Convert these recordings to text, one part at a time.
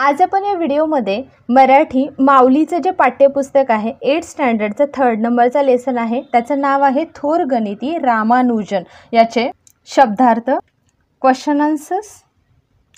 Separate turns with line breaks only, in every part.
आज आपण या व्हिडिओमध्ये मराठी माऊलीचे जे पाठ्यपुस्तक आहे 8th स्टँडर्डचा 3rd नंबरचा लेसन आहे, त्याचं नाव आहे थोर गणिती रामानुजन। याचे शब्दार्थ, क्वेश्चन आन्सर्स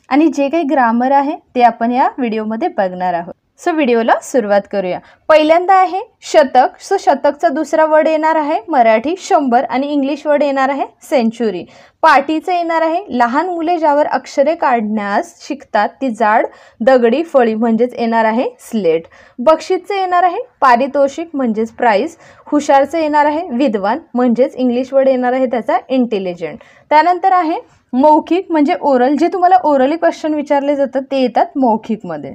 आणि जे काही ग्रामर आहे ते आपण या व्हिडिओमध्ये बघणार आहोत। सो व्हिडिओला सुरुवात करूया। पहिल्यांदा आहे शतक। सो शतकचा दुसरा वर्ड येणार आहे मराठी 100 आणि इंग्लिश वर्ड येणार आहे सेंचुरी। पाटीचं येणार आहे लहान मुले ज्यावर अक्षरे काढण्यास शिकतात ती जाड दगडी फळी म्हणजेच येणार आहे स्लेट। बक्षीसचं येणार आहे पारितोषिक म्हणजेच प्राइस। हुशारचं येणार आहे विद्वान म्हणजेच इंग्लिश वर्ड येणार आहे त्याचा इंटेलिजंट। त्यानंतर आहे मौखिक म्हणजे ओरल, जे तुम्हाला ओरली क्वेश्चन विचारले जातात ते येतात मौखिकमध्ये।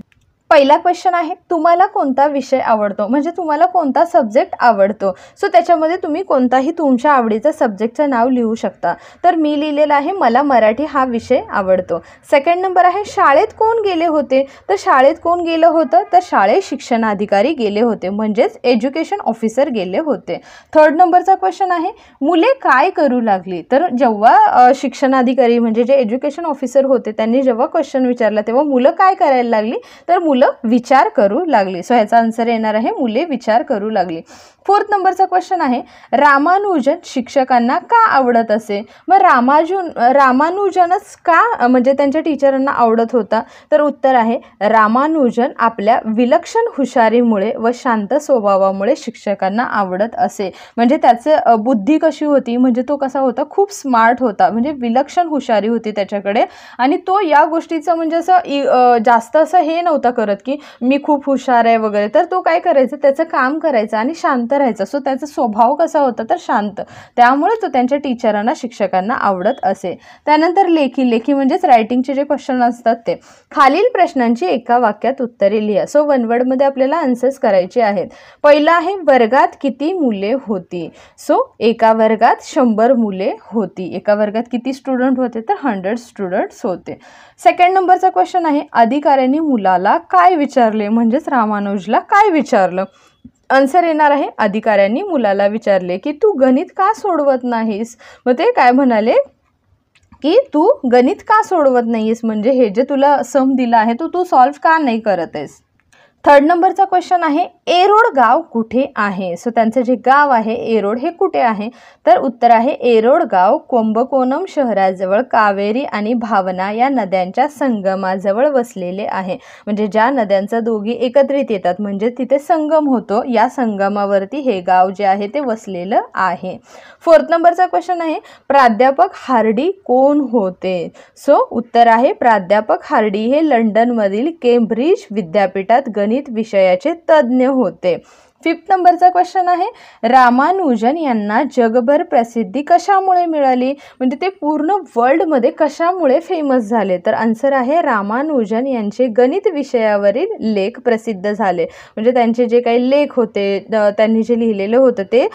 पहिला क्वेश्चन आहे तुम्हाला कोणता विषय आवडतो, म्हणजे तुम्हाला कोणता सब्जेक्ट आवडतो। सो त्याच्यामध्ये तुम्ही कोणताही तुमच्या आवडीचा सब्जेक्टचं नाव लिहू शकता। तर मी लिहिलेलं आहे मला मराठी हा विषय आवडतो। सेकंड नंबर आहे शाळेत कोण गेले होते, तर शाळेत कोण गेलं होतं तर शाळेत शिक्षणाधिकारी गेले होते म्हणजेच एज्युकेशन ऑफिसर गेले होते। थर्ड नंबरचा क्वेश्चन आहे मुले काय करू लागली, तर जेव्हा शिक्षणाधिकारी म्हणजे जे एज्युकेशन ऑफिसर होते त्यांनी जेव्हा क्वेश्चन विचारला तेव्हा मुलं काय करायला लागली, तर मुलं विचार करू लागली। सो ह्याचा आन्सर येणार आहे मुले विचार करू लागली। फोर्थ नंबरचा क्वेश्चन आहे रामानुजन शिक्षकांना का आवडत असे, मग रामानुजनच का म्हणजे त्यांच्या टीचरांना आवडत होता, तर उत्तर आहे रामानुजन आपल्या विलक्षण हुशारीमुळे व शांत स्वभावामुळे शिक्षकांना आवडत असे। म्हणजे त्याचं बुद्धी कशी होती, म्हणजे तो कसा होता, खूप स्मार्ट होता, म्हणजे विलक्षण हुशारी होती त्याच्याकडे आणि तो या गोष्टीचं म्हणजे असं जास्त असं हे नव्हता करत की मी खूप हुशार आहे वगैरे, तर तो काय करायचं त्याचं काम करायचं आणि शांत राहायचं। सो त्याचा स्वभाव कसा होता तर शांत, त्यामुळे तो त्यांच्या टीचरांना शिक्षकांना आवडत असे। त्यानंतर लेखी म्हणजेच रायटिंगचे जे क्वेश्चन असतात ते खालील प्रश्नांची एका वाक्यात उत्तरे लिहा। सो वन वर्ड मध्ये आपल्याला आन्सर्स करायचे आहेत। पहिला आहे वर्गात किती मुले होती, सो एका वर्गात 100 मुले होती। एका वर्गात किती स्टुडंट होते तर 100 स्टुडंट्स होते। सेकंड नंबरचा क्वेश्चन आहे अधिकाऱ्यांनी मुलाला काय विचारले, म्हणजेच रामानुजला काय विचारलं। आन्सर येणार आहे अधिकाऱ्यांनी मुलाला विचारले की तू गणित का सोडवत नाहीस, मग ते काय म्हणाले की तू गणित का सोडवत नाहीस, म्हणजे हे जे तुला सम दिला आहे तो तू सॉल्व का नाही करत आहेस। थर्ड नंबरचा क्वेश्चन आहे एरोड गाव कुठे आहे, सो त्यांचं जे गाव आहे एरोड हे कुठे आहे, तर उत्तर आहे एरोड गाव कुंभकोणम शहराजवळ कावेरी आणि भावना या नद्यांच्या संगमाजवळ वसलेले आहे। म्हणजे ज्या नद्यांचा दोघी एकत्रित येतात म्हणजे तिथे संगम होतो, या संगमावरती हे गाव जे आहे ते वसलेलं आहे। फोर्थ नंबरचा क्वेश्चन आहे प्राध्यापक हार्डी कोण होते, सो उत्तर आहे प्राध्यापक हार्डी हे लंडनमधील केम्ब्रिज विद्यापीठात गणित विषयाचे तज्ञ होते। फिफ्थ नंबरचा क्वेश्चन आहे रामानुजन यांना जगभर प्रसिद्धी कशामुळे मिळाली, म्हणजे ते पूर्ण वर्ल्डमध्ये कशामुळे फेमस झाले, तर आन्सर आहे रामानुजन यांचे गणित विषयावरील लेख प्रसिद्ध झाले। म्हणजे त्यांचे जे काही लेख होते त्यांनी जे लिहिलेलं होतं ते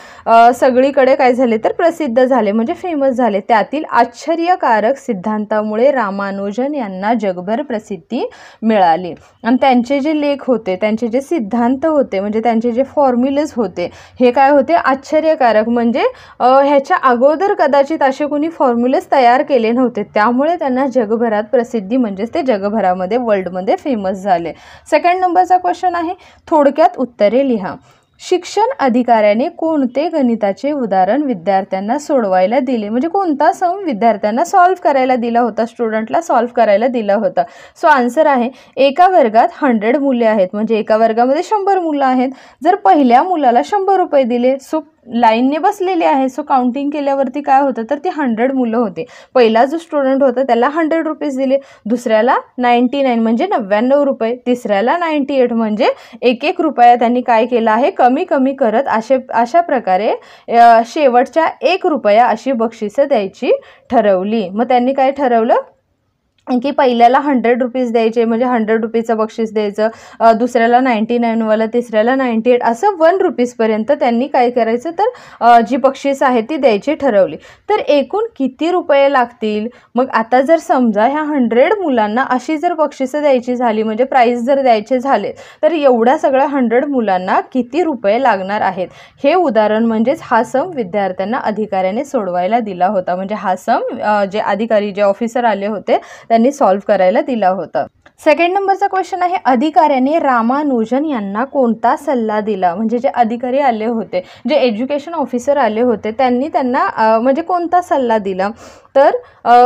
सगळीकडे काय झाले तर प्रसिद्ध झाले म्हणजे फेमस झाले। त्यातील आश्चर्यकारक सिद्धांतामुळे रामानुजन यांना जगभर प्रसिद्धी मिळाली। आणि त्यांचे जे लेख होते त्यांचे जे सिद्धांत होते म्हणजे त्यांचे जे फॉर्म्युलेज होते हे काय होते आश्चर्यकारक, म्हणजे ह्याच्या अगोदर कदाचित असे कोणी फॉर्म्युलेज तयार केले नव्हते, त्यामुळे त्यांना जगभरात प्रसिद्धी म्हणजेच ते जगभरामध्ये वर्ल्डमध्ये फेमस झाले। सेकंड नंबरचा क्वेश्चन आहे थोडक्यात उत्तरे लिहा। शिक्षण अधिकाऱ्याने कोणते गणिताचे उदाहरण विद्यार्थ्यांना सोडवायला दिले, म्हणजे कोणता सम विद्यार्थ्यांना सॉल्व्ह करायला दिला होता, स्टुडंटला सॉल्व्ह करायला दिला होता। सो आन्सर आहे एका वर्गात 100 मुले आहेत, म्हणजे एका वर्गामध्ये 100 मुलं आहेत। जर पहिल्या मुलाला 100 रुपये दिले, सो लाईनने बसलेले आहे, सो काउंटिंग केल्यावरती काय होतं तर ती 100 मुलं होते। पहिला जो स्टुडंट होता त्याला 100 रुपीज दिले, दुसऱ्याला 99 म्हणजे 99 रुपये, तिसऱ्याला 98 म्हणजे 1 रुपया त्यांनी काय केला आहे कमी कमी करत अशा प्रकारे शेवटच्या 1 रुपया अशी बक्षिसं द्यायची ठरवली। मग त्यांनी काय ठरवलं की पहिल्याला 100 रुपीज द्यायचे म्हणजे 100 रुपीचं बक्षीस द्यायचं, दुसऱ्याला 99 वाला, तिसऱ्याला 98 असं 1 रुपीजपर्यंत त्यांनी काय करायचं तर जी बक्षीस आहे ती द्यायची ठरवली। तर एकूण किती रुपये लागतील, मग आता जर समजा ह्या 100 मुलांना अशी जर बक्षिसं द्यायची झाली म्हणजे प्राइज जर द्यायचे झाले तर एवढ्या सगळ्या 100 मुलांना किती रुपये लागणार आहेत, हे उदाहरण म्हणजेच हा सम विद्यार्थ्यांना अधिकाऱ्याने सोडवायला दिला होता। म्हणजे हा सम जे अधिकारी जे ऑफिसर आले होते त्यांनी सॉल्व्ह करायला दिला होता। सेकंड नंबरचा क्वेश्चन आहे, अधिकाऱ्याने रामानुजन यांना कोणता सल्ला दिला? म्हणजे जे अधिकारी आले होते, जे एज्युकेशन ऑफिसर आले होते, त्यांनी त्यांना म्हणजे कोणता सल्ला दिला? तर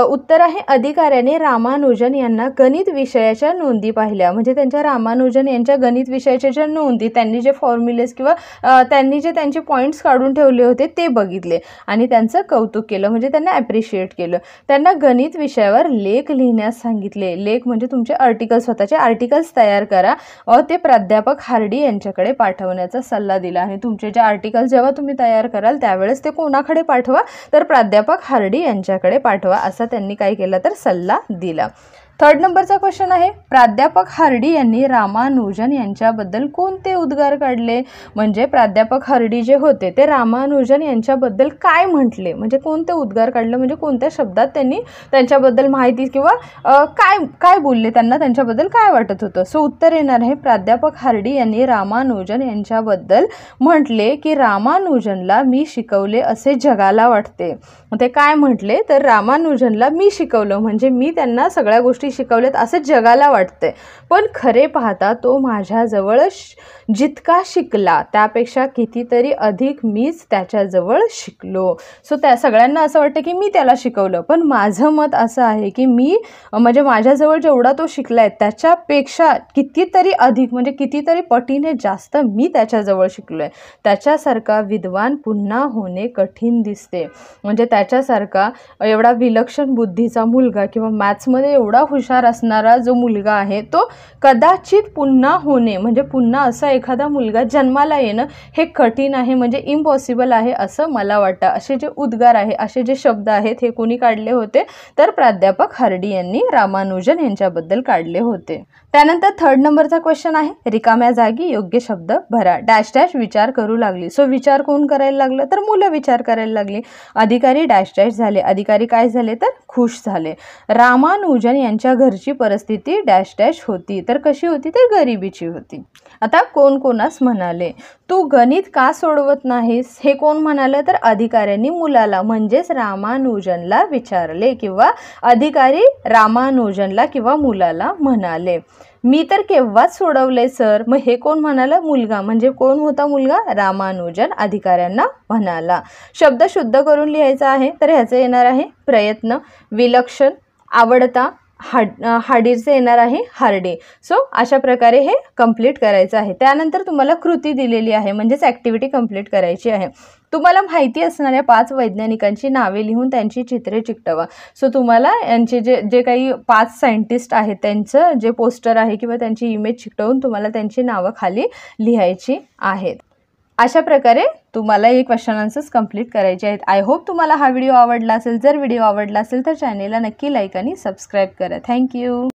उत्तर आहे, अधिकाऱ्याने रामानुजन यांना गणित विषयाच्या नोंदी पाहिल्या. म्हणजे त्यांच्या रामानुजन यांच्या गणित विषयाच्या ज्या नोंदी, त्यांनी जे फॉर्म्युलेस किंवा त्यांनी जे त्यांचे पॉईंट्स काढून ठेवले होते ते बघितले आणि त्यांचं कौतुक केलं, म्हणजे त्यांना ॲप्रिशिएट केलं. त्यांना गणित विषयावर लेख लिहिण्यास सांगितले. लेख म्हणजे तुमचे आर्टिकल, स्वतःचे आर्टिकल्स तयार करा व ते प्राध्यापक हार्डी यांच्याकडे पाठवण्याचा सल्ला दिला. आणि तुमचे जे आर्टिकल्स जेव्हा तुम्ही तयार कराल त्यावेळेस ते कोणाकडे पाठवा? तर प्राध्यापक हार्डी यांच्याकडे पाठवा, असा त्यांनी काय केलं तर सल्ला दिला. थर्ड नंबरचा क्वेश्चन आहे, प्राध्यापक हार्डी यांनी रामानुजन यांच्याबद्दल कोणते उद्गार काढले? म्हणजे प्राध्यापक हार्डी जे होते ते रामानुजन यांच्याबद्दल काय म्हटले, म्हणजे कोणते उद्गार काढले, म्हणजे कोणत्या शब्दात त्यांनी त्यांच्याबद्दल माहिती किंवा काय काय बोलले, त्यांना त्यांच्याबद्दल काय वाटत होतं? सो उत्तर येणार आहे, प्राध्यापक हार्डी यांनी रामानुजन यांच्याबद्दल म्हटले की रामानुजनला मी शिकवले असे जगाला वाटते. ते काय म्हटले तर रामानुजनला मी शिकवलं, म्हणजे मी त्यांना सगळ्या गोष्टी शिकवलेत असं जगाला वाटते, पण खरे पाहता तो माझ्याजवळ जितका शिकला त्यापेक्षा कितीतरी अधिक मीच त्याच्याजवळ शिकलो. सो त्या सगळ्यांना असं वाटतं की मी त्याला शिकवलं, पण माझं मत असं आहे की मी म्हणजे माझ्याजवळ जेवढा तो शिकलाय त्याच्यापेक्षा कितीतरी अधिक म्हणजे कितीतरी पटीने जास्त मी त्याच्याजवळ शिकलोय. त्याच्यासारखा विद्वान पुन्हा होणे कठीण दिसते. म्हणजे त्याच्यासारखा एवढा विलक्षण बुद्धीचा मुलगा किंवा मॅथ्समध्ये एवढा हुशार असणारा जो मुलगा आहे तो कदाचित पुन्हा होणे म्हणजे पुन्हा असा एखादा मुलगा जन्माला येणं हे कठीण आहे, म्हणजे इम्पॉसिबल आहे असं मला वाटतं. असे जे उद्गार आहे, असे जे शब्द आहेत हे कोणी काढले होते तर प्राध्यापक हार्डी यांनी रामानुजन यांच्याबद्दल काढले होते. त्यानंतर थर्ड नंबरचा क्वेश्चन आहे, रिकाम्या जागी योग्य शब्द भरा. डॅश डॅश विचार करू लागली. सो विचार कोण करायला लागलं तर मुलं विचार करायला लागली. अधिकारी डॅश डॅश झाले. अधिकारी काय झाले तर खुश झाले. रामानुजन यांच्या घरची परिस्थिती डॅश डॅश होती. तर कशी होती तर गरिबीची होती. आता कोण कोणास म्हणाले, तू गणित का सोडवत नाहीस? हे कोण म्हणाले तर अधिकाऱ्यांनी मुलाला म्हणजेच रामानुजनला विचारले किंवा अधिकारी रामानुजनला किंवा मुलाला म्हणाले. मी तर केव्हाच सोडवले सर. मग हे कोण म्हणाला? मुलगा. म्हणजे कोण होता मुलगा? रामानुजन अधिकाऱ्यांना म्हणाला. शब्द शुद्ध करून लिहायचा आहे तर ह्याचं येणार आहे प्रयत्न, विलक्षण, आवडता, हार्डीचे येणार आहे हार्डी. सो अशा प्रकारे हे कंप्लीट करायचं आहे. त्यानंतर तुम्हाला कृती दिलेली आहे म्हणजेच ॲक्टिव्हिटी कंप्लीट करायची आहे. तुम्हाला माहिती असणाऱ्या 5 वैज्ञानिकांची नावे लिहून त्यांची चित्रे चिकटवा. सो तुम्हाला यांचे जे काही 5 सायंटिस्ट आहेत त्यांचं जे पोस्टर आहे किंवा त्यांची इमेज चिकटवून तुम्हाला त्यांची नावं खाली लिहायची आहेत. अशा प्रकारे तुम्हाला हे क्वेश्चन आन्सर्स कंप्लीट करायचे आहेत. आय होप तुम्हाला हा व्हिडिओ आवडला असेल. जर व्हिडिओ आवडला असेल तर चॅनेलला नक्की लाईक आणि सबस्क्राईब करा. थँक्यू.